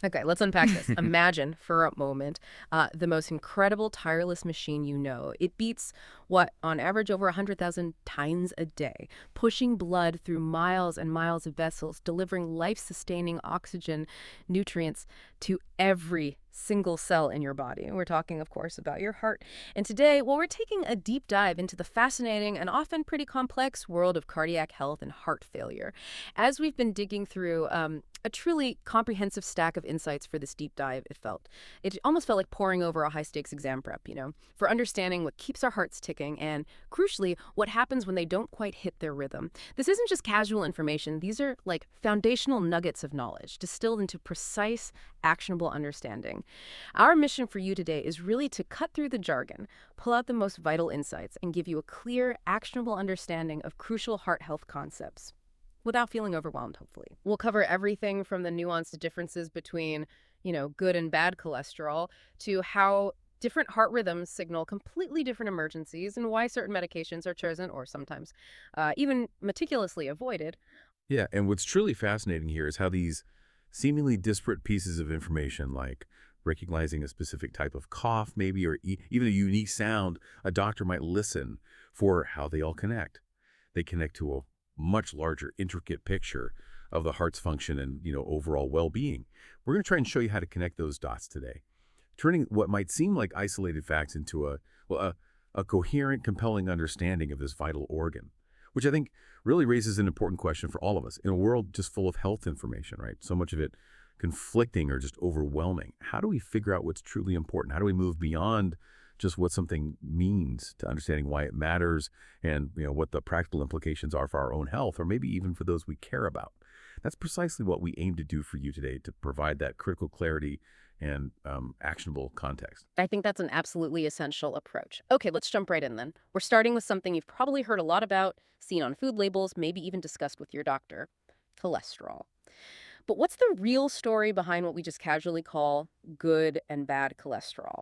Okay, let's unpack this. Imagine for a moment the most incredible tireless machine you know. It beats, what, on average over 100,000 times a day, pushing blood through miles and miles of vessels, delivering life-sustaining oxygen, nutrients to every single cell in your body. And we're talking, of course, about your heart. And today, well, we're taking a deep dive into the fascinating and often pretty complex world of cardiac health and heart failure. As we've been digging through a truly comprehensive stack of insights for this deep dive, it almost felt like poring over a high-stakes exam prep, for understanding what keeps our hearts ticking and, crucially, what happens when they don't quite hit their rhythm. This isn't just casual information. These are like foundational nuggets of knowledge distilled into precise, actionable understanding. Our mission for you today is really to cut through the jargon, pull out the most vital insights, and give you a clear, actionable understanding of crucial heart health concepts without feeling overwhelmed, hopefully. We'll cover everything from the nuanced differences between, good and bad cholesterol to how different heart rhythms signal completely different emergencies and why certain medications are chosen or sometimes even meticulously avoided. Yeah, and what's truly fascinating here is how these seemingly disparate pieces of information, like recognizing a specific type of cough, maybe, or even a unique sound, a doctor might listen for how they all connect. They connect to a much larger, intricate picture of the heart's function and, overall well-being. We're going to try and show you how to connect those dots today, turning what might seem like isolated facts into a coherent, compelling understanding of this vital organ, which I think really raises an important question for all of us. In a world just full of health information, right? So much of it conflicting or just overwhelming. How do we figure out what's truly important? How do we move beyond just what something means to understanding why it matters and what the practical implications are for our own health, or maybe even for those we care about? That's precisely what we aim to do for you today, to provide that critical clarity and actionable context. I think that's an absolutely essential approach. Okay, let's jump right in then. We're starting with something you've probably heard a lot about, seen on food labels, maybe even discussed with your doctor: cholesterol. But what's the real story behind what we just casually call good and bad cholesterol?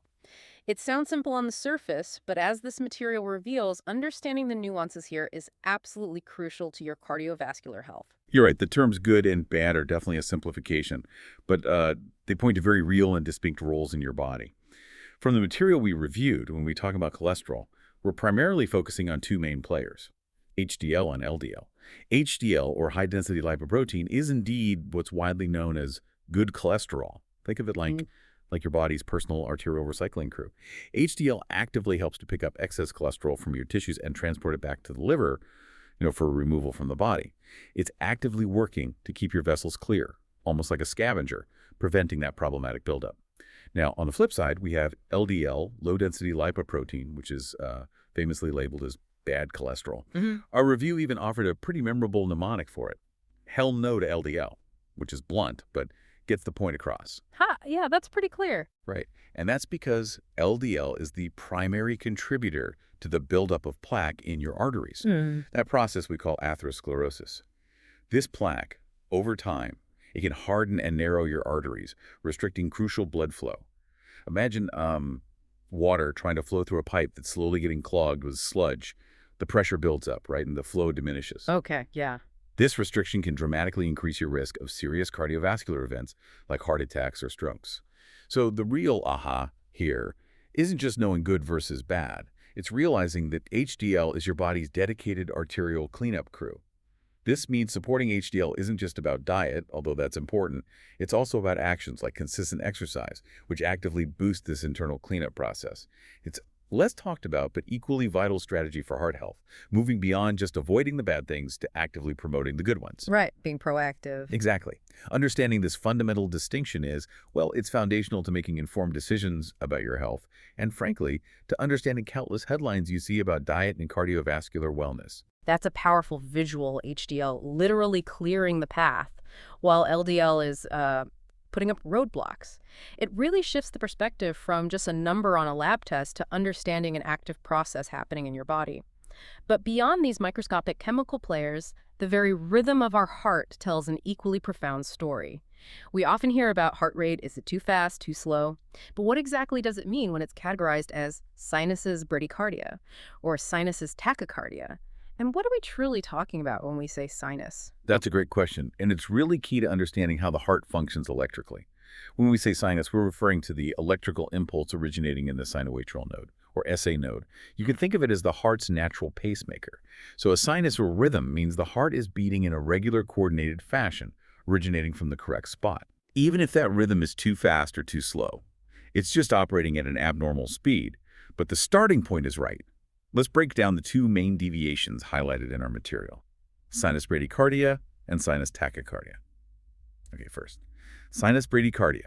It sounds simple on the surface, but as this material reveals, understanding the nuances here is absolutely crucial to your cardiovascular health. You're right. The terms good and bad are definitely a simplification, but they point to very real and distinct roles in your body. From the material we reviewed, when we talk about cholesterol, we're primarily focusing on two main players: HDL and LDL. HDL, or high-density lipoprotein, is indeed what's widely known as good cholesterol. Think of it like your body's personal arterial recycling crew. HDL actively helps to pick up excess cholesterol from your tissues and transport it back to the liver, for removal from the body. It's actively working to keep your vessels clear, almost like a scavenger, preventing that problematic buildup. Now, on the flip side, we have LDL, low-density lipoprotein, which is famously labeled as bad cholesterol. Our review even offered a pretty memorable mnemonic for it: hell no to LDL, which is blunt, but gets the point across. Ha, yeah, that's pretty clear. Right. And that's because LDL is the primary contributor to the buildup of plaque in your arteries. That process we call atherosclerosis. This plaque, over time, it can harden and narrow your arteries, restricting crucial blood flow. Imagine water trying to flow through a pipe that's slowly getting clogged with sludge. The pressure builds up, right, and the flow diminishes. Okay, yeah. This restriction can dramatically increase your risk of serious cardiovascular events like heart attacks or strokes. So the real aha here isn't just knowing good versus bad. It's realizing that HDL is your body's dedicated arterial cleanup crew. This means supporting HDL isn't just about diet, although that's important. It's also about actions like consistent exercise, which actively boost this internal cleanup process. It's less talked about, but equally vital strategy for heart health, moving beyond just avoiding the bad things to actively promoting the good ones. Right, being proactive. Exactly. Understanding this fundamental distinction is, well, it's foundational to making informed decisions about your health, and frankly, to understanding countless headlines you see about diet and cardiovascular wellness. That's a powerful visual: HDL literally clearing the path, while LDL is putting up roadblocks. It really shifts the perspective from just a number on a lab test to understanding an active process happening in your body. But beyond these microscopic chemical players, the very rhythm of our heart tells an equally profound story. We often hear about heart rate. Is it too fast, too slow? But what exactly does it mean when it's categorized as sinus bradycardia or sinus tachycardia? And what are we truly talking about when we say sinus? That's a great question, and it's really key to understanding how the heart functions electrically. When we say sinus, we're referring to the electrical impulse originating in the sinoatrial node, or SA node. You can think of it as the heart's natural pacemaker. So a sinus or rhythm means the heart is beating in a regular coordinated fashion, originating from the correct spot. Even if that rhythm is too fast or too slow, it's just operating at an abnormal speed, but the starting point is right. Let's break down the two main deviations highlighted in our material: sinus bradycardia and sinus tachycardia. Okay, first, sinus bradycardia.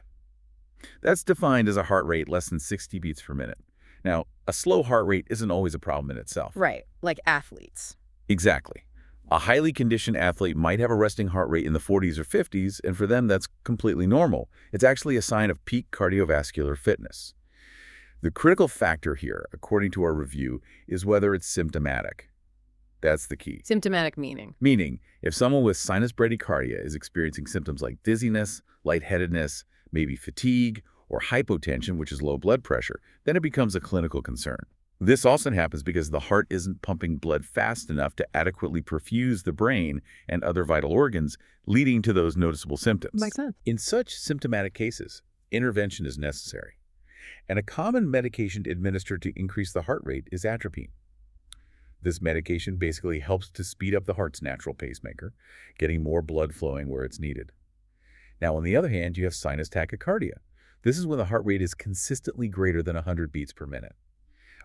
That's defined as a heart rate less than 60 beats per minute. Now, a slow heart rate isn't always a problem in itself. Right, like athletes. Exactly. A highly conditioned athlete might have a resting heart rate in the 40s or 50s, and for them that's completely normal. It's actually a sign of peak cardiovascular fitness. The critical factor here, according to our review, is whether it's symptomatic. That's the key. Symptomatic meaning. Meaning, if someone with sinus bradycardia is experiencing symptoms like dizziness, lightheadedness, maybe fatigue, or hypotension, which is low blood pressure, then it becomes a clinical concern. This often happens because the heart isn't pumping blood fast enough to adequately perfuse the brain and other vital organs, leading to those noticeable symptoms. Makes sense. In such symptomatic cases, intervention is necessary. And a common medication administered to increase the heart rate is atropine. This medication basically helps to speed up the heart's natural pacemaker, getting more blood flowing where it's needed. Now, on the other hand, you have sinus tachycardia. This is when the heart rate is consistently greater than 100 beats per minute.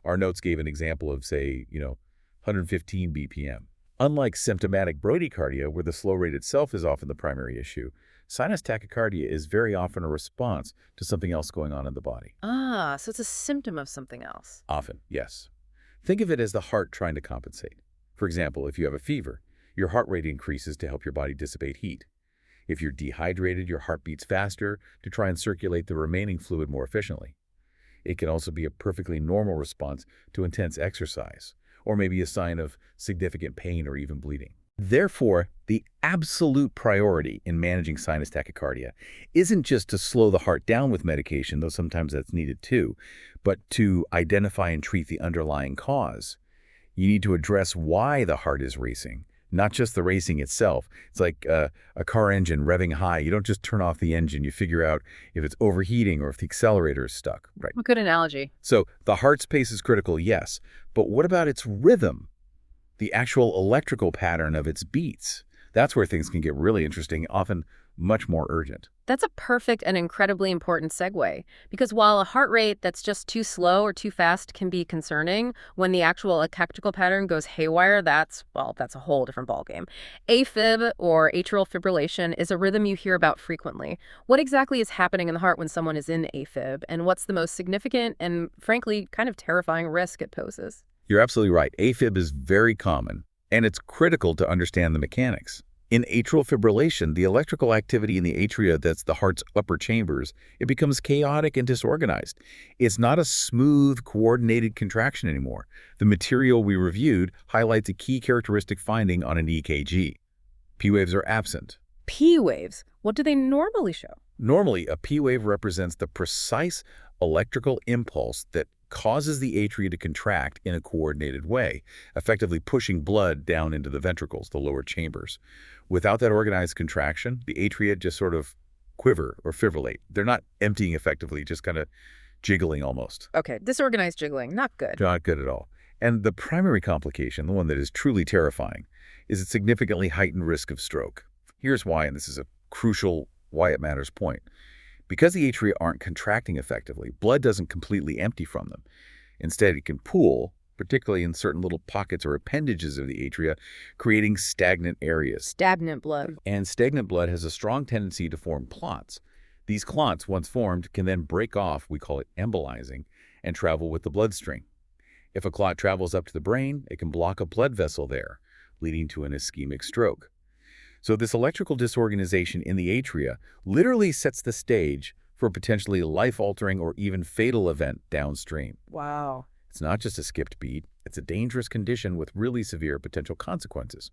Our notes gave an example of, say, 115 BPM. Unlike symptomatic bradycardia, where the slow rate itself is often the primary issue, sinus tachycardia is very often a response to something else going on in the body. Ah, so it's a symptom of something else. Often, yes. Think of it as the heart trying to compensate. For example, if you have a fever, your heart rate increases to help your body dissipate heat. If you're dehydrated, your heart beats faster to try and circulate the remaining fluid more efficiently. It can also be a perfectly normal response to intense exercise, or maybe a sign of significant pain or even bleeding. Therefore, the absolute priority in managing sinus tachycardia isn't just to slow the heart down with medication, though sometimes that's needed too, but to identify and treat the underlying cause. You need to address why the heart is racing, not just the racing itself. It's like a car engine revving high. You don't just turn off the engine. You figure out if it's overheating or if the accelerator is stuck. Right. A good analogy. So the heart's pace is critical, yes, but what about its rhythm? The actual electrical pattern of its beats. That's where things can get really interesting, often much more urgent. That's a perfect and incredibly important segue, because while a heart rate that's just too slow or too fast can be concerning, when the actual electrical pattern goes haywire, that's a whole different ballgame. AFib, or atrial fibrillation, is a rhythm you hear about frequently. What exactly is happening in the heart when someone is in AFib, and what's the most significant and, frankly, kind of terrifying risk it poses? You're absolutely right. AFib is very common, and it's critical to understand the mechanics. In atrial fibrillation, the electrical activity in the atria, that's the heart's upper chambers, it becomes chaotic and disorganized. It's not a smooth, coordinated contraction anymore. The material we reviewed highlights a key characteristic finding on an EKG. P waves are absent. P waves? What do they normally show? Normally, a P wave represents the precise electrical impulse that causes the atria to contract in a coordinated way, effectively pushing blood down into the ventricles, the lower chambers. Without that organized contraction, the atria just sort of quiver or fibrillate. They're not emptying effectively, just kind of jiggling almost. Okay, disorganized jiggling, not good. Not good at all. And the primary complication, the one that is truly terrifying, is a significantly heightened risk of stroke. Here's why, and this is a crucial why it matters point. Because the atria aren't contracting effectively, blood doesn't completely empty from them. Instead, it can pool, particularly in certain little pockets or appendages of the atria, creating stagnant areas. Stagnant blood. And stagnant blood has a strong tendency to form clots. These clots, once formed, can then break off, we call it embolizing, and travel with the bloodstream. If a clot travels up to the brain, it can block a blood vessel there, leading to an ischemic stroke. So this electrical disorganization in the atria literally sets the stage for a potentially life-altering or even fatal event downstream. Wow. It's not just a skipped beat, it's a dangerous condition with really severe potential consequences.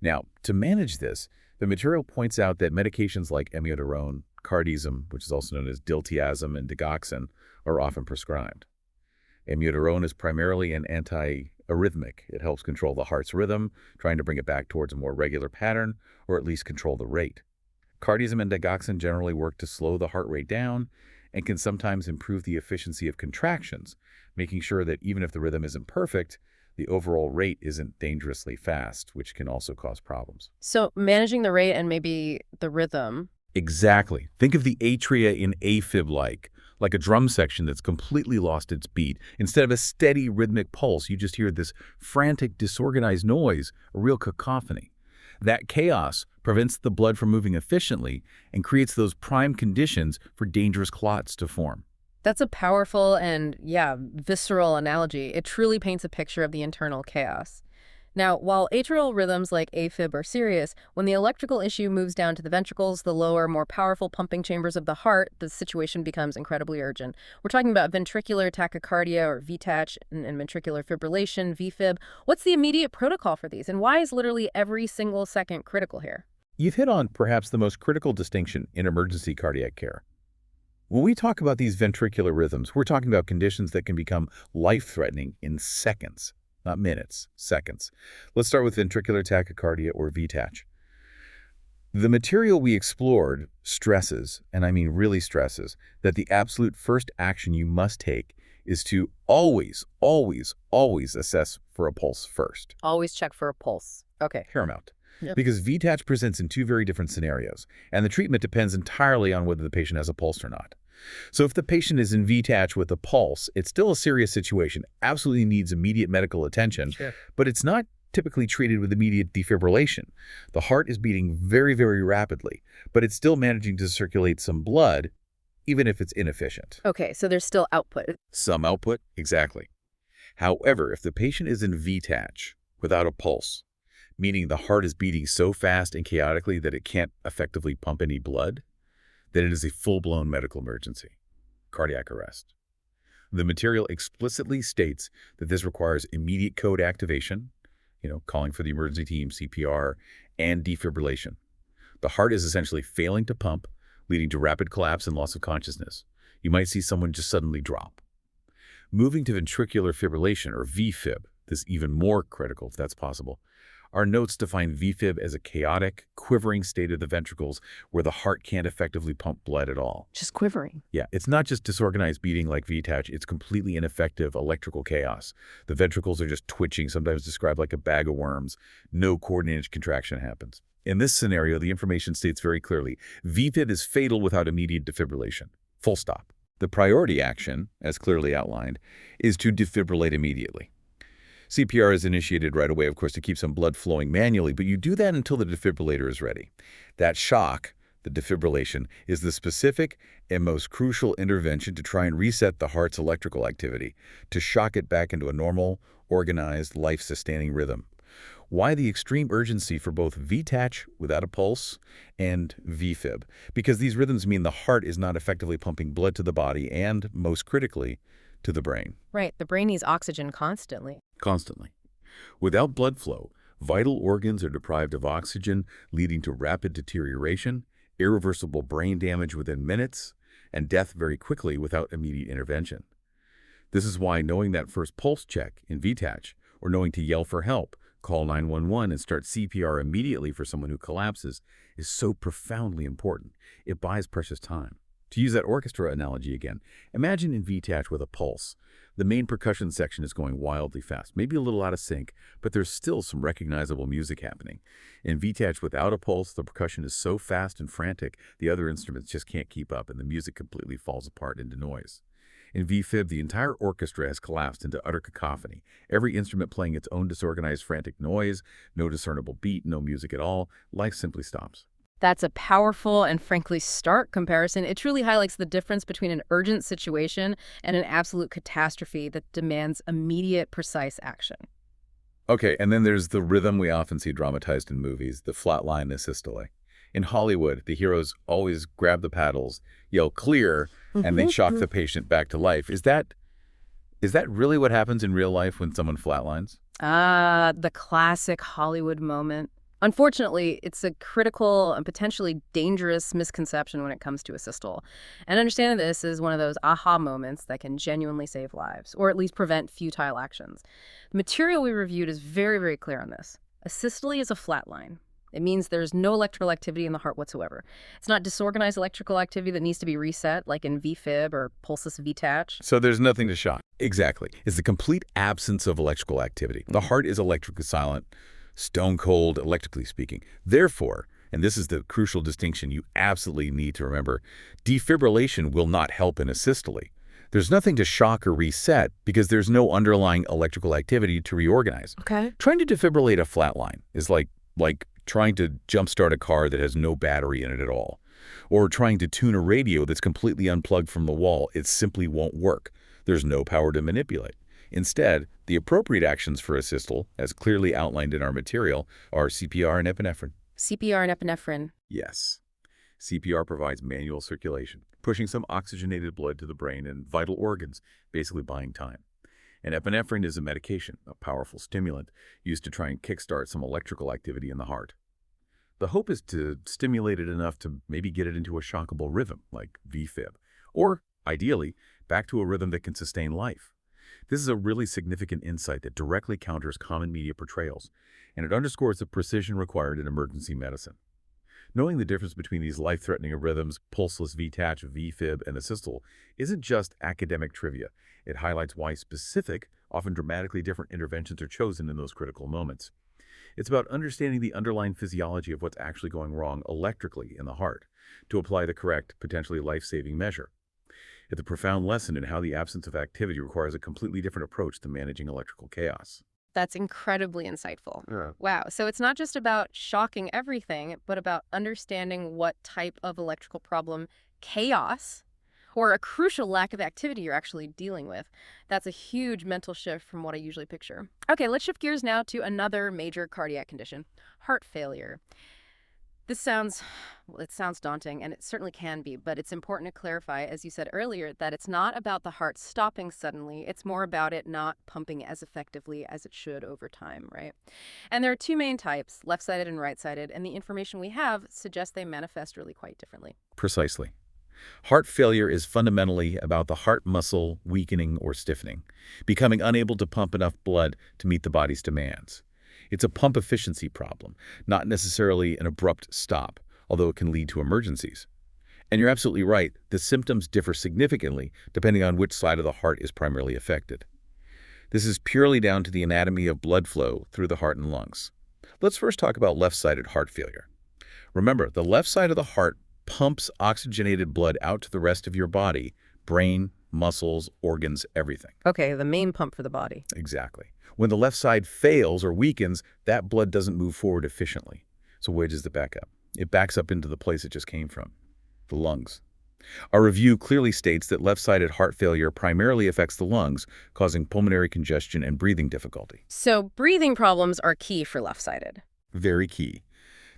Now, to manage this, the material points out that medications like amiodarone, cardizem, which is also known as diltiazem, and digoxin, are often prescribed. Amiodarone is primarily an anti-arrhythmic. It helps control the heart's rhythm, trying to bring it back towards a more regular pattern, or at least control the rate. Cardizem and digoxin generally work to slow the heart rate down and can sometimes improve the efficiency of contractions, making sure that even if the rhythm isn't perfect, the overall rate isn't dangerously fast, which can also cause problems. So managing the rate and maybe the rhythm. Exactly. Think of the atria in AFib like a drum section that's completely lost its beat. Instead of a steady rhythmic pulse, you just hear this frantic, disorganized noise, a real cacophony. That chaos prevents the blood from moving efficiently and creates those prime conditions for dangerous clots to form. That's a powerful and, yeah, visceral analogy. It truly paints a picture of the internal chaos. Now, while atrial rhythms like AFib are serious, when the electrical issue moves down to the ventricles, the lower, more powerful pumping chambers of the heart, the situation becomes incredibly urgent. We're talking about ventricular tachycardia, or VTach, and ventricular fibrillation, VFib. What's the immediate protocol for these, and why is literally every single second critical here? You've hit on perhaps the most critical distinction in emergency cardiac care. When we talk about these ventricular rhythms, we're talking about conditions that can become life-threatening in seconds, not minutes, seconds. Let's start with ventricular tachycardia, or VTach. The material we explored stresses, and I mean really stresses, that the absolute first action you must take is to always, always, always assess for a pulse first. Always check for a pulse. Okay. Paramount. Yep. Because VTach presents in two very different scenarios, and the treatment depends entirely on whether the patient has a pulse or not. So if the patient is in VTach with a pulse, it's still a serious situation, absolutely needs immediate medical attention, Sure. but it's not typically treated with immediate defibrillation. The heart is beating very, very rapidly, but it's still managing to circulate some blood, even if it's inefficient. Okay, so there's still output. Some output, exactly. However, if the patient is in VTach without a pulse, meaning the heart is beating so fast and chaotically that it can't effectively pump any blood, then it is a full-blown medical emergency, cardiac arrest. The material explicitly states that this requires immediate code activation, calling for the emergency team, CPR, and defibrillation. The heart is essentially failing to pump, leading to rapid collapse and loss of consciousness. You might see someone just suddenly drop. Moving to ventricular fibrillation, or VFib, this is even more critical if that's possible. Our notes define VFib as a chaotic, quivering state of the ventricles where the heart can't effectively pump blood at all. Just quivering. Yeah, it's not just disorganized beating like VTach, it's completely ineffective electrical chaos. The ventricles are just twitching, sometimes described like a bag of worms. No coordinated contraction happens. In this scenario, the information states very clearly, VFib is fatal without immediate defibrillation. Full stop. The priority action, as clearly outlined, is to defibrillate immediately. CPR is initiated right away, of course, to keep some blood flowing manually, but you do that until the defibrillator is ready. That shock, the defibrillation, is the specific and most crucial intervention to try and reset the heart's electrical activity, to shock it back into a normal, organized, life-sustaining rhythm. Why the extreme urgency for both VTach without a pulse and VFib? Because these rhythms mean the heart is not effectively pumping blood to the body and, most critically, to the brain. Right, the brain needs oxygen constantly. Constantly. Without blood flow, vital organs are deprived of oxygen, leading to rapid deterioration, irreversible brain damage within minutes, and death very quickly without immediate intervention. This is why knowing that first pulse check in VTach, or knowing to yell for help, call 911 and start CPR immediately for someone who collapses, is so profoundly important. It buys precious time. To use that orchestra analogy again, imagine in VTach with a pulse. The main percussion section is going wildly fast, maybe a little out of sync, but there's still some recognizable music happening. In VTach without a pulse, the percussion is so fast and frantic, the other instruments just can't keep up, and the music completely falls apart into noise. In VFib, the entire orchestra has collapsed into utter cacophony, every instrument playing its own disorganized, frantic noise, no discernible beat, no music at all. Life simply stops. That's a powerful and frankly stark comparison. It truly highlights the difference between an urgent situation and an absolute catastrophe that demands immediate, precise action. Okay, and then there's the rhythm we often see dramatized in movies, the flatline systole. In Hollywood, the heroes always grab the paddles, yell clear, and they shock the patient back to life. Is that really what happens in real life when someone flatlines? The classic Hollywood moment. Unfortunately, it's a critical and potentially dangerous misconception when it comes to a systole. And understanding this is one of those aha moments that can genuinely save lives, or at least prevent futile actions. The material we reviewed is very, very clear on this. A systole is a flat line. It means there's no electrical activity in the heart whatsoever. It's not disorganized electrical activity that needs to be reset, like in VFib or pulsus VTach. So there's nothing to shock. Exactly. It's the complete absence of electrical activity. The heart is electrically silent, stone cold, electrically speaking. Therefore, and this is the crucial distinction you absolutely need to remember, defibrillation will not help in a systole. There's nothing to shock or reset because there's no underlying electrical activity to reorganize. Okay. Trying to defibrillate a flat line is like trying to jumpstart a car that has no battery in it at all. Or trying to tune a radio that's completely unplugged from the wall. It simply won't work. There's no power to manipulate. Instead, the appropriate actions for a systole, as clearly outlined in our material, are CPR and epinephrine. CPR and epinephrine. Yes. CPR provides manual circulation, pushing some oxygenated blood to the brain and vital organs, basically buying time. And epinephrine is a medication, a powerful stimulant, used to try and kickstart some electrical activity in the heart. The hope is to stimulate it enough to maybe get it into a shockable rhythm, like VFib, or, ideally, back to a rhythm that can sustain life. This is a really significant insight that directly counters common media portrayals, and it underscores the precision required in emergency medicine. Knowing the difference between these life-threatening rhythms, pulseless VTach, VFib, and a systole, isn't just academic trivia. It highlights why specific, often dramatically different interventions are chosen in those critical moments. It's about understanding the underlying physiology of what's actually going wrong electrically in the heart to apply the correct, potentially life-saving measure. It's a profound lesson in how the absence of activity requires a completely different approach to managing electrical chaos. That's incredibly insightful. Yeah. Wow. So it's not just about shocking everything, but about understanding what type of electrical problem, chaos, or a crucial lack of activity you're actually dealing with. That's a huge mental shift from what I usually picture. Okay, let's shift gears now to another major cardiac condition, heart failure. It sounds daunting, and it certainly can be, but it's important to clarify, as you said earlier, that it's not about the heart stopping suddenly. It's more about it not pumping as effectively as it should over time, right? And there are two main types, left-sided and right-sided, and the information we have suggests they manifest really quite differently. Precisely. Heart failure is fundamentally about the heart muscle weakening or stiffening, becoming unable to pump enough blood to meet the body's demands. It's a pump efficiency problem, not necessarily an abrupt stop, although it can lead to emergencies. And you're absolutely right, the symptoms differ significantly depending on which side of the heart is primarily affected. This is purely down to the anatomy of blood flow through the heart and lungs. Let's first talk about left-sided heart failure. Remember, the left side of the heart pumps oxygenated blood out to the rest of your body, brain, muscles, organs, everything. Okay, the main pump for the body. Exactly. When the left side fails or weakens, that blood doesn't move forward efficiently. So where does it back up? It backs up into the place it just came from, the lungs. Our review clearly states that left-sided heart failure primarily affects the lungs, causing pulmonary congestion and breathing difficulty. So breathing problems are key for left-sided. Very key.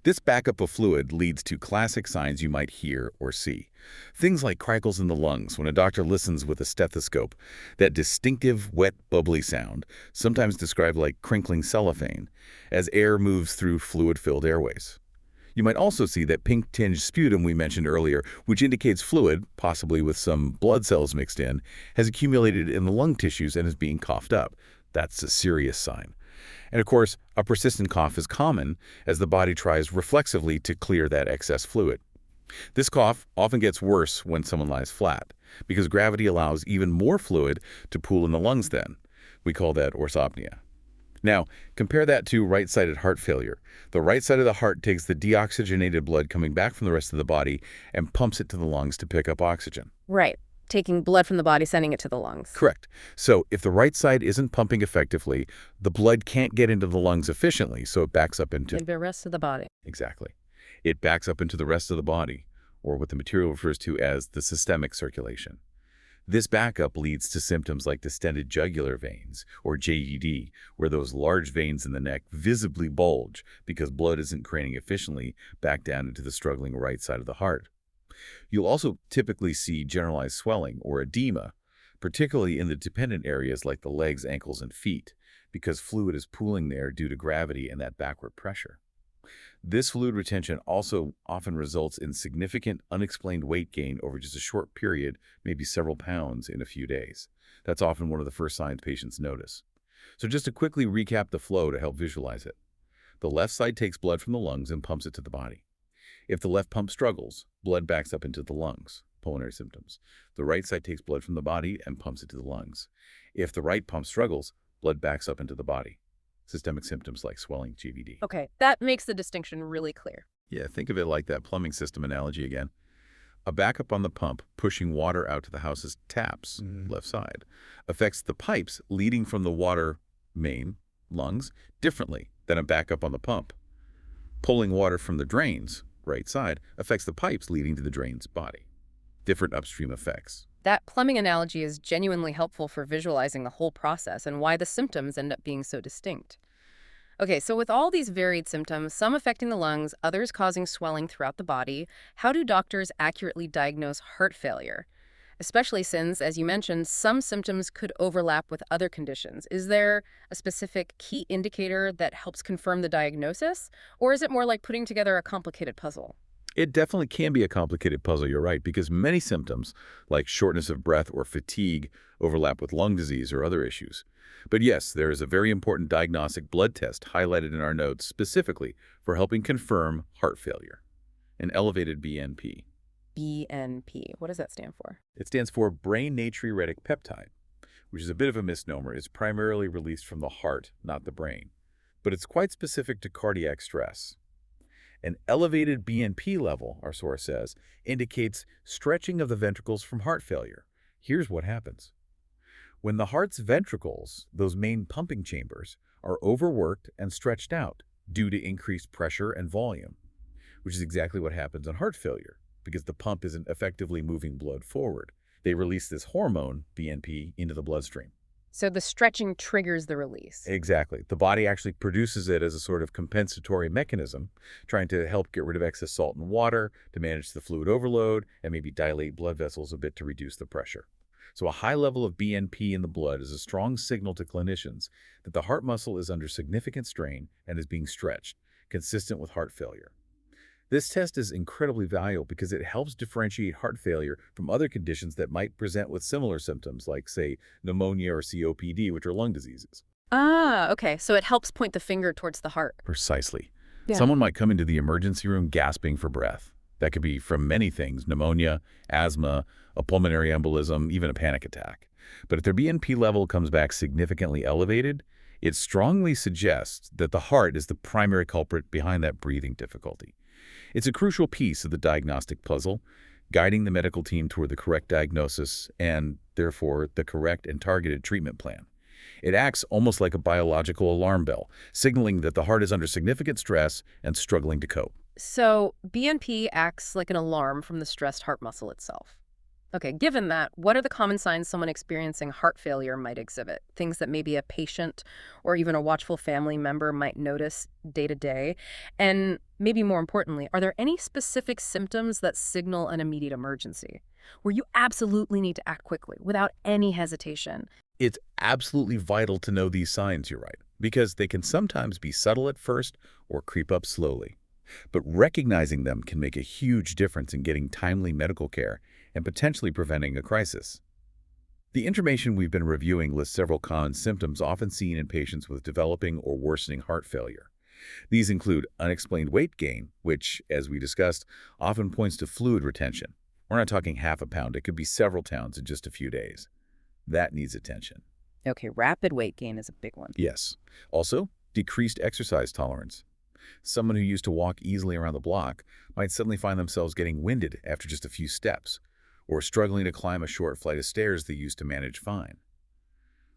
This backup of fluid leads to classic signs you might hear or see. Things like crackles in the lungs when a doctor listens with a stethoscope, that distinctive, wet, bubbly sound, sometimes described like crinkling cellophane, as air moves through fluid-filled airways. You might also see that pink-tinged sputum we mentioned earlier, which indicates fluid, possibly with some blood cells mixed in, has accumulated in the lung tissues and is being coughed up. That's a serious sign. And of course, a persistent cough is common as the body tries reflexively to clear that excess fluid. This cough often gets worse when someone lies flat, because gravity allows even more fluid to pool in the lungs then. We call that orthopnea. Now, compare that to right-sided heart failure. The right side of the heart takes the deoxygenated blood coming back from the rest of the body and pumps it to the lungs to pick up oxygen. Right. Taking blood from the body, sending it to the lungs. Correct. So if the right side isn't pumping effectively, the blood can't get into the lungs efficiently, so it backs up into The rest of the body. Exactly. It backs up into the rest of the body, or what the material refers to as the systemic circulation. This backup leads to symptoms like distended jugular veins, or JUD, where those large veins in the neck visibly bulge because blood isn't draining efficiently back down into the struggling right side of the heart. You'll also typically see generalized swelling or edema, particularly in the dependent areas like the legs, ankles, and feet, because fluid is pooling there due to gravity and that backward pressure. This fluid retention also often results in significant unexplained weight gain over just a short period, maybe several pounds in a few days. That's often one of the first signs patients notice. So just to quickly recap the flow to help visualize it. The left side takes blood from the lungs and pumps it to the body. If the left pump struggles, blood backs up into the lungs, pulmonary symptoms. The right side takes blood from the body and pumps it to the lungs. If the right pump struggles, blood backs up into the body. Systemic symptoms like swelling, GVD. Okay, that makes the distinction really clear. Yeah, think of it like that plumbing system analogy again. A backup on the pump pushing water out to the house's taps, left side, affects the pipes leading from the water main, lungs, differently than a backup on the pump. Pulling water from the drains, right side, affects the pipes leading to the drain's body. Different upstream effects. That plumbing analogy is genuinely helpful for visualizing the whole process and why the symptoms end up being so distinct. Okay, so with all these varied symptoms, some affecting the lungs, others causing swelling throughout the body, how do doctors accurately diagnose heart failure? Especially since, as you mentioned, some symptoms could overlap with other conditions. Is there a specific key indicator that helps confirm the diagnosis? Or is it more like putting together a complicated puzzle? It definitely can be a complicated puzzle, you're right, because many symptoms, like shortness of breath or fatigue, overlap with lung disease or other issues. But yes, there is a very important diagnostic blood test highlighted in our notes specifically for helping confirm heart failure, an elevated BNP. BNP. What does that stand for? It stands for brain natriuretic peptide, which is a bit of a misnomer. It's primarily released from the heart, not the brain. But it's quite specific to cardiac stress. An elevated BNP level, our source says, indicates stretching of the ventricles from heart failure. Here's what happens. When the heart's ventricles, those main pumping chambers, are overworked and stretched out due to increased pressure and volume, which is exactly what happens in heart failure because the pump isn't effectively moving blood forward. They release this hormone, BNP, into the bloodstream. So the stretching triggers the release. Exactly. The body actually produces it as a sort of compensatory mechanism, trying to help get rid of excess salt and water, to manage the fluid overload, and maybe dilate blood vessels a bit to reduce the pressure. So a high level of BNP in the blood is a strong signal to clinicians that the heart muscle is under significant strain and is being stretched, consistent with heart failure. This test is incredibly valuable because it helps differentiate heart failure from other conditions that might present with similar symptoms like, say, pneumonia or COPD, which are lung diseases. Ah, okay. So it helps point the finger towards the heart. Precisely. Yeah. Someone might come into the emergency room gasping for breath. That could be from many things: pneumonia, asthma, a pulmonary embolism, even a panic attack. But if their BNP level comes back significantly elevated, it strongly suggests that the heart is the primary culprit behind that breathing difficulty. It's a crucial piece of the diagnostic puzzle, guiding the medical team toward the correct diagnosis and, therefore, the correct and targeted treatment plan. It acts almost like a biological alarm bell, signaling that the heart is under significant stress and struggling to cope. So BNP acts like an alarm from the stressed heart muscle itself. Okay, given that, what are the common signs someone experiencing heart failure might exhibit? Things that maybe a patient or even a watchful family member might notice day to day? And maybe more importantly, are there any specific symptoms that signal an immediate emergency, where you absolutely need to act quickly without any hesitation? It's absolutely vital to know these signs, you're right, because they can sometimes be subtle at first or creep up slowly. But recognizing them can make a huge difference in getting timely medical care and potentially preventing a crisis. The information we've been reviewing lists several common symptoms often seen in patients with developing or worsening heart failure. These include unexplained weight gain, which, as we discussed, often points to fluid retention. We're not talking half a pound, it could be several pounds in just a few days. That needs attention. Okay, rapid weight gain is a big one. Yes. Also, decreased exercise tolerance. Someone who used to walk easily around the block might suddenly find themselves getting winded after just a few steps, or struggling to climb a short flight of stairs they used to manage fine.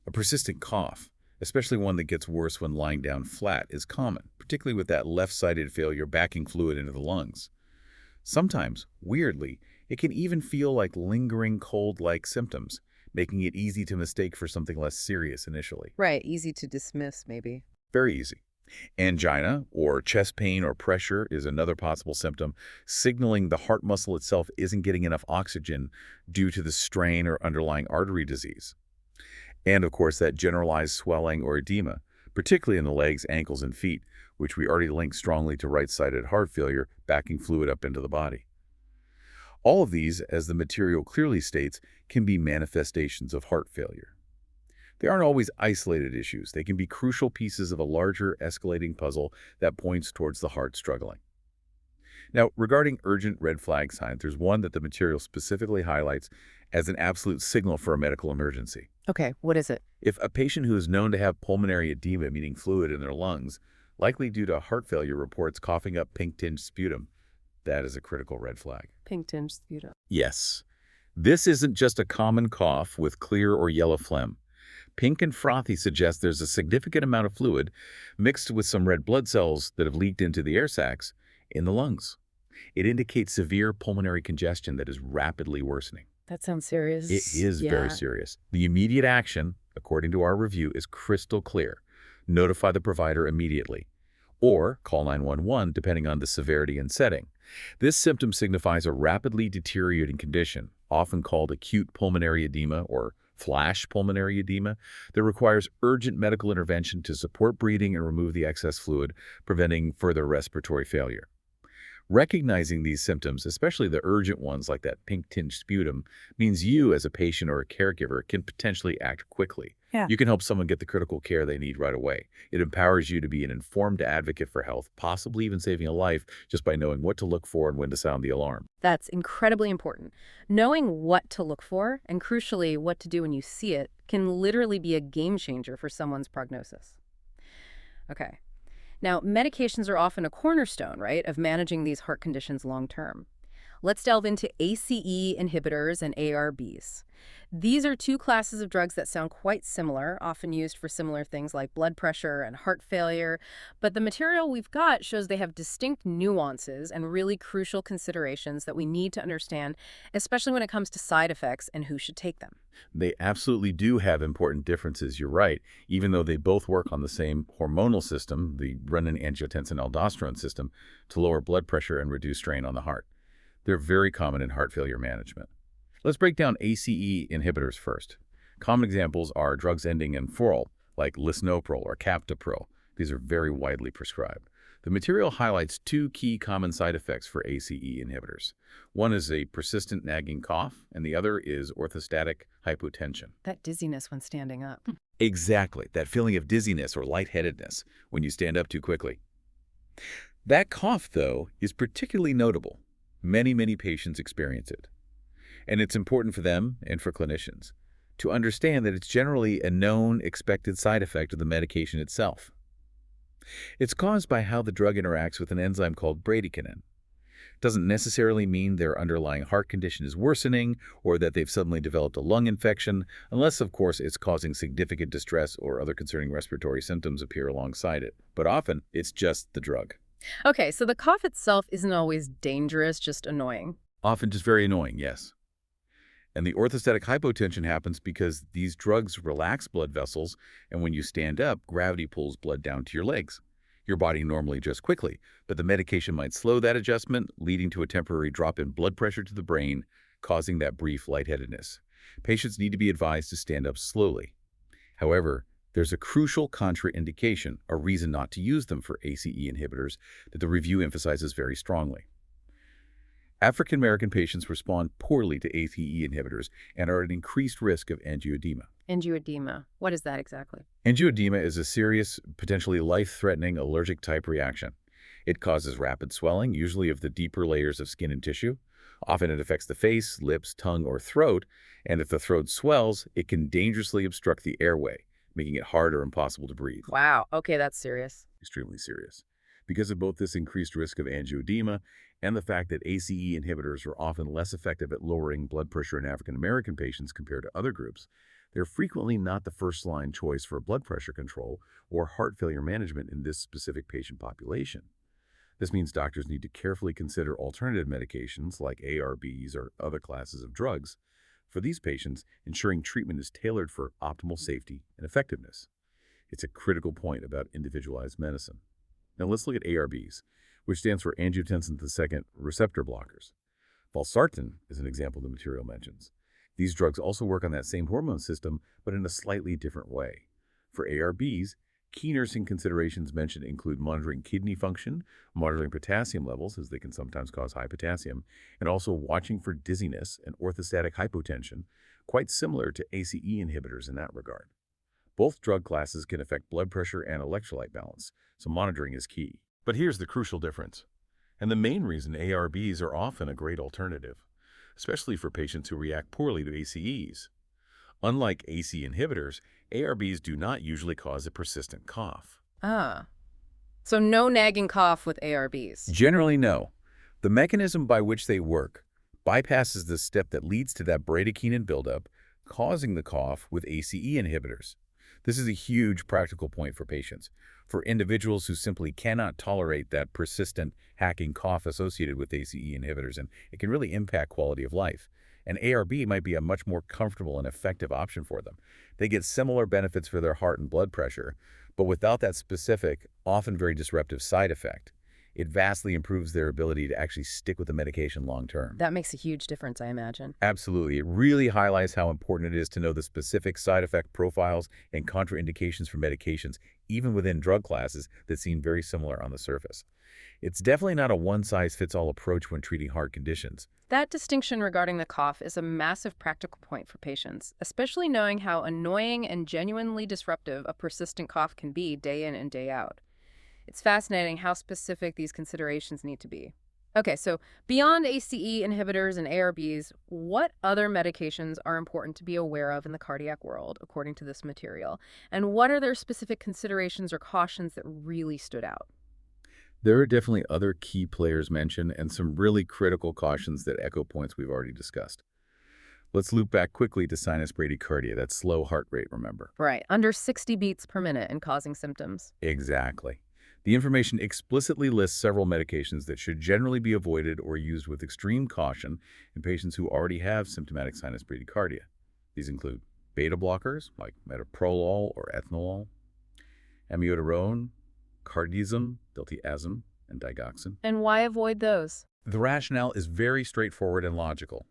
A persistent cough, especially one that gets worse when lying down flat, is common, particularly with that left-sided failure backing fluid into the lungs. Sometimes, weirdly, it can even feel like lingering cold-like symptoms, making it easy to mistake for something less serious initially. Right, easy to dismiss, maybe. Very easy. Angina, or chest pain or pressure, is another possible symptom, signaling the heart muscle itself isn't getting enough oxygen due to the strain or underlying artery disease. And, of course, that generalized swelling or edema, particularly in the legs, ankles, and feet, which we already linked strongly to right-sided heart failure, backing fluid up into the body. All of these, as the material clearly states, can be manifestations of heart failure. They aren't always isolated issues. They can be crucial pieces of a larger escalating puzzle that points towards the heart struggling. Now, regarding urgent red flag signs, there's one that the material specifically highlights as an absolute signal for a medical emergency. Okay, what is it? If a patient who is known to have pulmonary edema, meaning fluid in their lungs, likely due to heart failure, reports coughing up pink-tinged sputum, that is a critical red flag. Pink tinge sputum. Yes. This isn't just a common cough with clear or yellow phlegm. Pink and frothy suggests there's a significant amount of fluid mixed with some red blood cells that have leaked into the air sacs in the lungs. It indicates severe pulmonary congestion that is rapidly worsening. That sounds serious. It is very serious. The immediate action, according to our review, is crystal clear. Notify the provider immediately, or call 911 depending on the severity and setting. This symptom signifies a rapidly deteriorating condition, often called acute pulmonary edema or flash pulmonary edema, that requires urgent medical intervention to support breathing and remove the excess fluid, preventing further respiratory failure. Recognizing these symptoms, especially the urgent ones like that pink-tinged sputum, means you as a patient or a caregiver can potentially act quickly. Yeah. You can help someone get the critical care they need right away. It empowers you to be an informed advocate for health, possibly even saving a life just by knowing what to look for and when to sound the alarm. That's incredibly important. Knowing what to look for, and crucially, what to do when you see it, can literally be a game changer for someone's prognosis. Okay. Now, medications are often a cornerstone, right, of managing these heart conditions long term. Let's delve into ACE inhibitors and ARBs. These are two classes of drugs that sound quite similar, often used for similar things like blood pressure and heart failure, but the material we've got shows they have distinct nuances and really crucial considerations that we need to understand, especially when it comes to side effects and who should take them. They absolutely do have important differences, you're right, even though they both work on the same hormonal system, the renin-angiotensin-aldosterone system, to lower blood pressure and reduce strain on the heart. They're very common in heart failure management. Let's break down ACE inhibitors first. Common examples are drugs ending in -phorol, like lisinopril or captopril. These are very widely prescribed. The material highlights two key common side effects for ACE inhibitors. One is a persistent nagging cough, and the other is orthostatic hypotension. That dizziness when standing up. Exactly, that feeling of dizziness or lightheadedness when you stand up too quickly. That cough, though, is particularly notable. Many patients experience it. And it's important for them and for clinicians to understand that it's generally a known, expected side effect of the medication itself. It's caused by how the drug interacts with an enzyme called bradykinin. It doesn't necessarily mean their underlying heart condition is worsening or that they've suddenly developed a lung infection, unless, of course, it's causing significant distress or other concerning respiratory symptoms appear alongside it. But often, it's just the drug. Okay, so the cough itself isn't always dangerous, just annoying. Often just very annoying, yes. And the orthostatic hypotension happens because these drugs relax blood vessels, and when you stand up, gravity pulls blood down to your legs. Your body normally adjusts quickly, but the medication might slow that adjustment, leading to a temporary drop in blood pressure to the brain, causing that brief lightheadedness. Patients need to be advised to stand up slowly. However, there's a crucial contraindication, a reason not to use them for ACE inhibitors, that the review emphasizes very strongly. African American patients respond poorly to ACE inhibitors and are at increased risk of angioedema. Angioedema. What is that exactly? Angioedema is a serious, potentially life-threatening allergic-type reaction. It causes rapid swelling, usually of the deeper layers of skin and tissue. Often it affects the face, lips, tongue, or throat, and if the throat swells, it can dangerously obstruct the airway, making it hard or impossible to breathe. Wow. Okay, that's serious. Extremely serious. Because of both this increased risk of angioedema and the fact that ACE inhibitors are often less effective at lowering blood pressure in African American patients compared to other groups, they're frequently not the first-line choice for blood pressure control or heart failure management in this specific patient population. This means doctors need to carefully consider alternative medications like ARBs or other classes of drugs for these patients, ensuring treatment is tailored for optimal safety and effectiveness. It's a critical point about individualized medicine. Now let's look at ARBs, which stands for angiotensin II receptor blockers. Valsartan is an example the material mentions. These drugs also work on that same hormone system, but in a slightly different way. For ARBs, key nursing considerations mentioned include monitoring kidney function, monitoring potassium levels, as they can sometimes cause high potassium, and also watching for dizziness and orthostatic hypotension, quite similar to ACE inhibitors in that regard. Both drug classes can affect blood pressure and electrolyte balance, so monitoring is key. But here's the crucial difference, and the main reason ARBs are often a great alternative, especially for patients who react poorly to ACEs. Unlike ACE inhibitors, ARBs do not usually cause a persistent cough. Ah, so no nagging cough with ARBs. Generally, no. The mechanism by which they work bypasses the step that leads to that bradykinin buildup, causing the cough with ACE inhibitors. This is a huge practical point for patients, for individuals who simply cannot tolerate that persistent hacking cough associated with ACE inhibitors, and it can really impact quality of life. An ARB might be a much more comfortable and effective option for them. They get similar benefits for their heart and blood pressure, but without that specific, often very disruptive side effect. It vastly improves their ability to actually stick with the medication long term. That makes a huge difference, I imagine. Absolutely. It really highlights how important it is to know the specific side effect profiles and contraindications for medications, even within drug classes that seem very similar on the surface. It's definitely not a one-size-fits-all approach when treating heart conditions. That distinction regarding the cough is a massive practical point for patients, especially knowing how annoying and genuinely disruptive a persistent cough can be day in and day out. It's fascinating how specific these considerations need to be. Okay, so beyond ACE inhibitors and ARBs, what other medications are important to be aware of in the cardiac world, according to this material? And what are their specific considerations or cautions that really stood out? There are definitely other key players mentioned and some really critical cautions that echo points we've already discussed. Let's loop back quickly to sinus bradycardia, that slow heart rate, remember? Right, under 60 beats per minute and causing symptoms. Exactly. The information explicitly lists several medications that should generally be avoided or used with extreme caution in patients who already have symptomatic sinus bradycardia. These include beta blockers like metoprolol or ethnolol, amiodarone, cardizem, diltiazem, and digoxin. And why avoid those? The rationale is very straightforward and logical.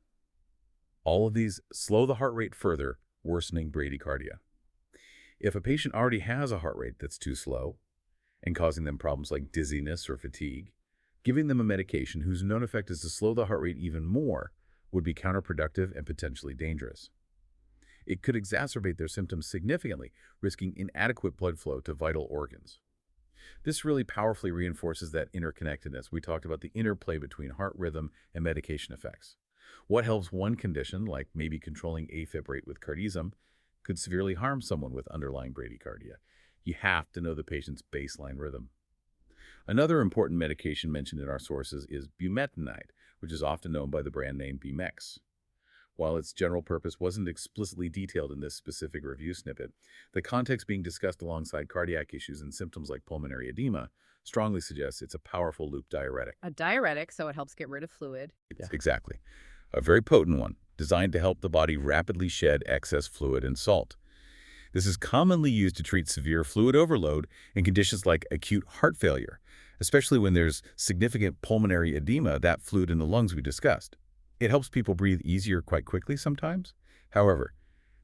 All of these slow the heart rate further, worsening bradycardia. If a patient already has a heart rate that's too slow and causing them problems like dizziness or fatigue, giving them a medication whose known effect is to slow the heart rate even more would be counterproductive and potentially dangerous. It could exacerbate their symptoms significantly, risking inadequate blood flow to vital organs. This really powerfully reinforces that interconnectedness. We talked about the interplay between heart rhythm and medication effects. What helps one condition, like maybe controlling AFib rate with cardizem, could severely harm someone with underlying bradycardia. You have to know the patient's baseline rhythm. Another important medication mentioned in our sources is bumetanide, which is often known by the brand name Bumex. While its general purpose wasn't explicitly detailed in this specific review snippet, the context being discussed alongside cardiac issues and symptoms like pulmonary edema strongly suggests it's a powerful loop diuretic. A diuretic, so it helps get rid of fluid. Yeah. Exactly. A very potent one, designed to help the body rapidly shed excess fluid and salt. This is commonly used to treat severe fluid overload in conditions like acute heart failure, especially when there's significant pulmonary edema, that fluid in the lungs we discussed. It helps people breathe easier quite quickly sometimes. However,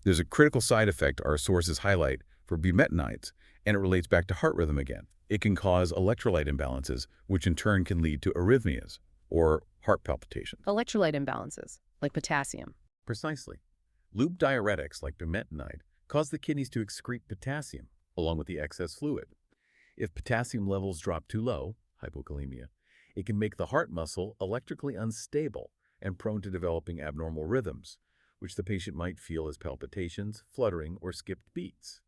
there's a critical side effect our sources highlight for bumetanides, and it relates back to heart rhythm again. It can cause electrolyte imbalances, which in turn can lead to arrhythmias, or heart palpitations. Electrolyte imbalances, like potassium. Precisely. Loop diuretics like bumetanide cause the kidneys to excrete potassium, along with the excess fluid. If potassium levels drop too low, hypokalemia, it can make the heart muscle electrically unstable and prone to developing abnormal rhythms, which the patient might feel as palpitations, fluttering, or skipped beats.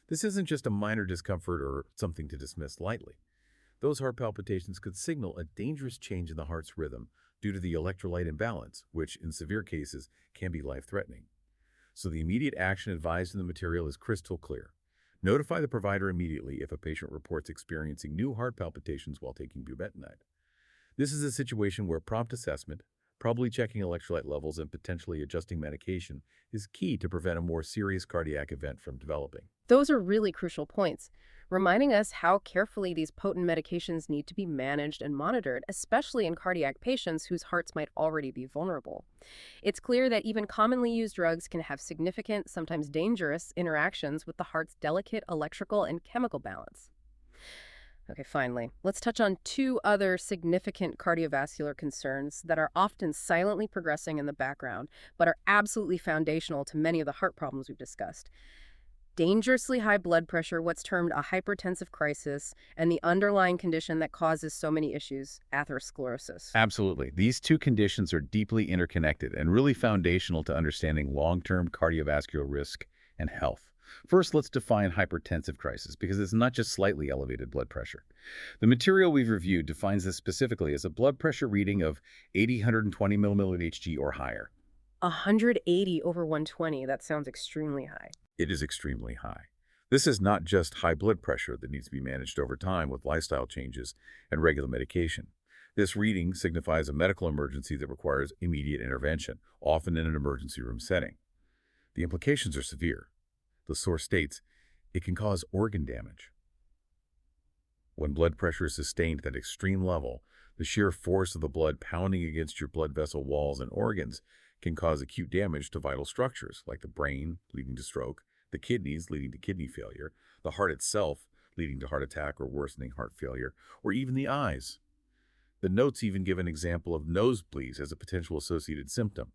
This isn't just a minor discomfort or something to dismiss lightly. Those heart palpitations could signal a dangerous change in the heart's rhythm due to the electrolyte imbalance, which in severe cases can be life-threatening. So the immediate action advised in the material is crystal clear. Notify the provider immediately if a patient reports experiencing new heart palpitations while taking bumetanide. This is a situation where prompt assessment, probably checking electrolyte levels and potentially adjusting medication, is key to prevent a more serious cardiac event from developing. Those are really crucial points, reminding us how carefully these potent medications need to be managed and monitored, especially in cardiac patients whose hearts might already be vulnerable. It's clear that even commonly used drugs can have significant, sometimes dangerous, interactions with the heart's delicate electrical and chemical balance. Okay, finally, let's touch on two other significant cardiovascular concerns that are often silently progressing in the background, but are absolutely foundational to many of the heart problems we've discussed. Dangerously high blood pressure, what's termed a hypertensive crisis, and the underlying condition that causes so many issues, atherosclerosis. Absolutely. These two conditions are deeply interconnected and really foundational to understanding long-term cardiovascular risk and health. First, let's define hypertensive crisis because it's not just slightly elevated blood pressure. The material we've reviewed defines this specifically as a blood pressure reading of 80/120 mmHg Hg or higher. 180 over 120, that sounds extremely high. It is extremely high. This is not just high blood pressure that needs to be managed over time with lifestyle changes and regular medication. This reading signifies a medical emergency that requires immediate intervention, often in an emergency room setting. The implications are severe. The source states it can cause organ damage. When blood pressure is sustained at that extreme level, the sheer force of the blood pounding against your blood vessel walls and organs can cause acute damage to vital structures like the brain, leading to stroke, the kidneys, leading to kidney failure, the heart itself, leading to heart attack or worsening heart failure, or even the eyes. The notes even give an example of nosebleeds as a potential associated symptom.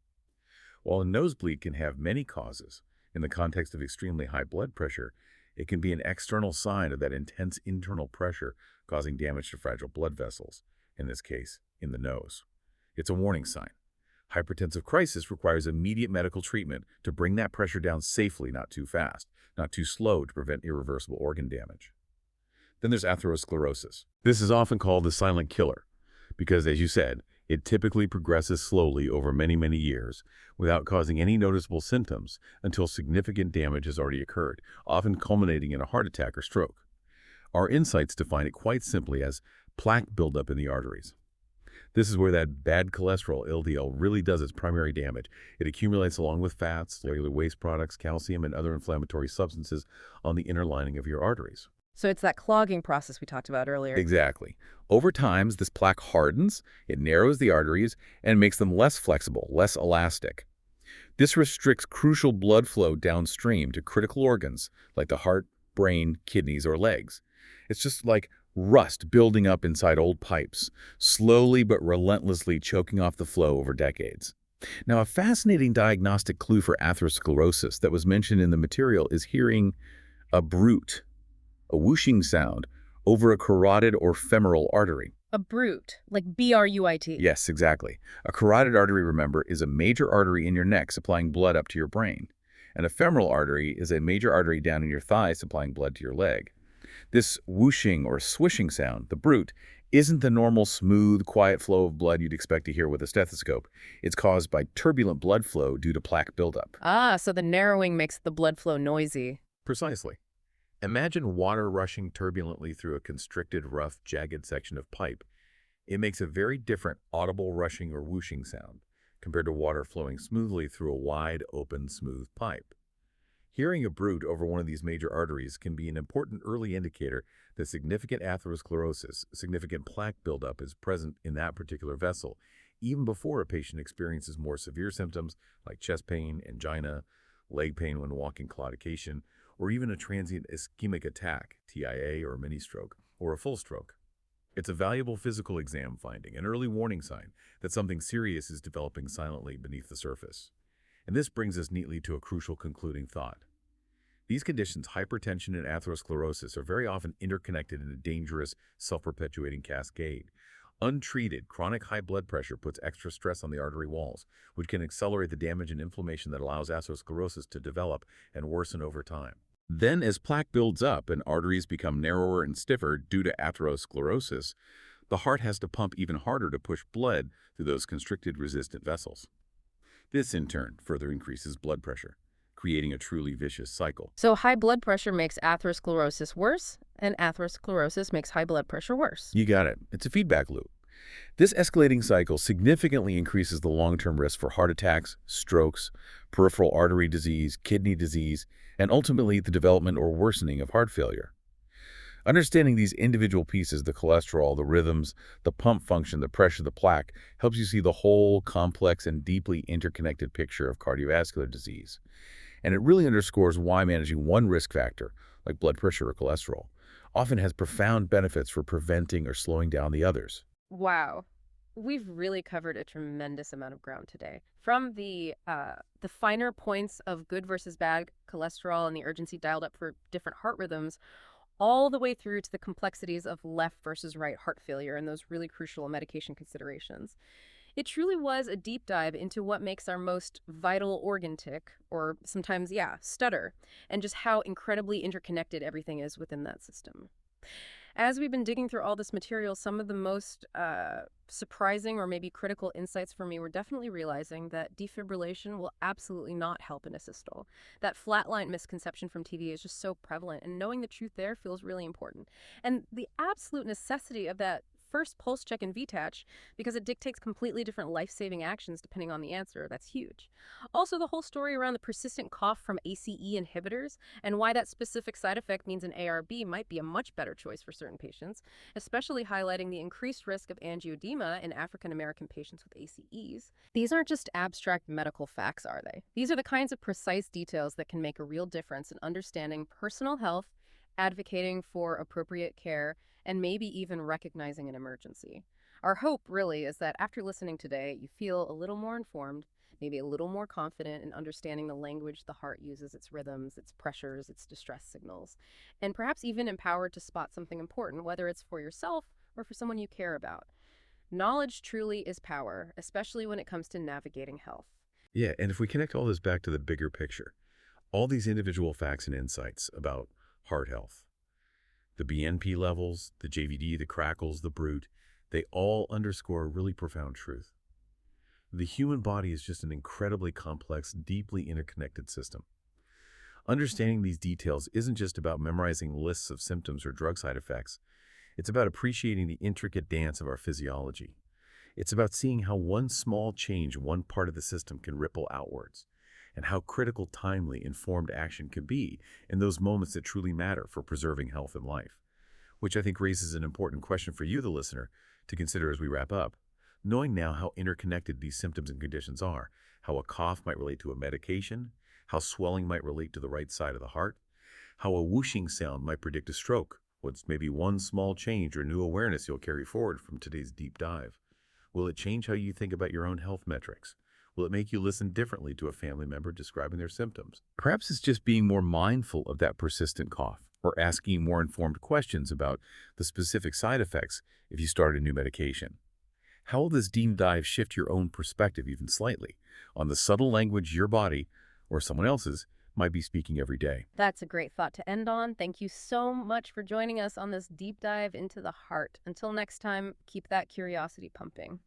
While a nosebleed can have many causes, in the context of extremely high blood pressure, it can be an external sign of that intense internal pressure causing damage to fragile blood vessels, in this case, in the nose. It's a warning sign. Hypertensive crisis requires immediate medical treatment to bring that pressure down safely, not too fast, not too slow to prevent irreversible organ damage. Then there's atherosclerosis. This is often called the silent killer because, as you said, it typically progresses slowly over many years without causing any noticeable symptoms until significant damage has already occurred, often culminating in a heart attack or stroke. Our insights define it quite simply as plaque buildup in the arteries. This is where that bad cholesterol, LDL, really does its primary damage. It accumulates along with fats, cellular waste products, calcium, and other inflammatory substances on the inner lining of your arteries. So it's that clogging process we talked about earlier. Exactly. Over time, this plaque hardens, it narrows the arteries, and makes them less flexible, less elastic. This restricts crucial blood flow downstream to critical organs like the heart, brain, kidneys, or legs. It's just like rust building up inside old pipes, slowly but relentlessly choking off the flow over decades. Now, a fascinating diagnostic clue for atherosclerosis that was mentioned in the material is hearing a brute, a whooshing sound, over a carotid or femoral artery. A brute, like B-R-U-I-T. Yes, exactly. A carotid artery, remember, is a major artery in your neck supplying blood up to your brain. And a femoral artery is a major artery down in your thigh supplying blood to your leg. This whooshing or swishing sound, the brute, isn't the normal smooth, quiet flow of blood you'd expect to hear with a stethoscope. It's caused by turbulent blood flow due to plaque buildup. Ah, so the narrowing makes the blood flow noisy. Precisely. Imagine water rushing turbulently through a constricted, rough, jagged section of pipe. It makes a very different audible rushing or whooshing sound compared to water flowing smoothly through a wide, open, smooth pipe. Hearing a brute over one of these major arteries can be an important early indicator that significant atherosclerosis, significant plaque buildup, is present in that particular vessel, even before a patient experiences more severe symptoms like chest pain, angina, leg pain when walking, claudication, or even a transient ischemic attack, TIA or mini stroke, or a full stroke. It's a valuable physical exam finding, an early warning sign that something serious is developing silently beneath the surface. And this brings us neatly to a crucial concluding thought. These conditions, hypertension and atherosclerosis, are very often interconnected in a dangerous, self-perpetuating cascade. Untreated, chronic high blood pressure puts extra stress on the artery walls, which can accelerate the damage and inflammation that allows atherosclerosis to develop and worsen over time. Then, as plaque builds up and arteries become narrower and stiffer due to atherosclerosis, the heart has to pump even harder to push blood through those constricted, resistant vessels. This, in turn, further increases blood pressure, creating a truly vicious cycle. So high blood pressure makes atherosclerosis worse, and atherosclerosis makes high blood pressure worse. You got it. It's a feedback loop. This escalating cycle significantly increases the long-term risk for heart attacks, strokes, peripheral artery disease, kidney disease, and ultimately the development or worsening of heart failure. Understanding these individual pieces, the cholesterol, the rhythms, the pump function, the pressure, the plaque, helps you see the whole complex and deeply interconnected picture of cardiovascular disease. And it really underscores why managing one risk factor, like blood pressure or cholesterol, often has profound benefits for preventing or slowing down the others. Wow. We've really covered a tremendous amount of ground today. From the finer points of good versus bad cholesterol and the urgency dialed up for different heart rhythms, all the way through to the complexities of left versus right heart failure and those really crucial medication considerations. It truly was a deep dive into what makes our most vital organ tick, or sometimes, yeah, stutter, and just how incredibly interconnected everything is within that system. As we've been digging through all this material, some of the most surprising or maybe critical insights for me were definitely realizing that defibrillation will absolutely not help in a systole. That flatline misconception from TV is just so prevalent, and knowing the truth there feels really important. And the absolute necessity of that first pulse check in VTACH, because it dictates completely different life-saving actions depending on the answer, that's huge. Also, the whole story around the persistent cough from ACE inhibitors and why that specific side effect means an ARB might be a much better choice for certain patients, especially highlighting the increased risk of angioedema in African American patients with ACEs. These aren't just abstract medical facts, are they? These are the kinds of precise details that can make a real difference in understanding personal health, advocating for appropriate care, and maybe even recognizing an emergency. Our hope really is that after listening today, you feel a little more informed, maybe a little more confident in understanding the language the heart uses, its rhythms, its pressures, its distress signals, and perhaps even empowered to spot something important, whether it's for yourself or for someone you care about. Knowledge truly is power, especially when it comes to navigating health. Yeah, and if we connect all this back to the bigger picture, all these individual facts and insights about heart health, the BNP levels, the JVD, the crackles, the brute, they all underscore a really profound truth. The human body is just an incredibly complex, deeply interconnected system. Understanding these details isn't just about memorizing lists of symptoms or drug side effects. It's about appreciating the intricate dance of our physiology. It's about seeing how one small change in one part of the system can ripple outwards, and how critical, timely, informed action can be in those moments that truly matter for preserving health and life. Which I think raises an important question for you, the listener, to consider as we wrap up. Knowing now how interconnected these symptoms and conditions are, how a cough might relate to a medication, how swelling might relate to the right side of the heart, how a whooshing sound might predict a stroke, what's maybe one small change or new awareness you'll carry forward from today's deep dive. Will it change how you think about your own health metrics? Will it make you listen differently to a family member describing their symptoms? Perhaps it's just being more mindful of that persistent cough, or asking more informed questions about the specific side effects if you start a new medication. How will this deep dive shift your own perspective even slightly on the subtle language your body, or someone else's, might be speaking every day? That's a great thought to end on. Thank you so much for joining us on this deep dive into the heart. Until next time, keep that curiosity pumping.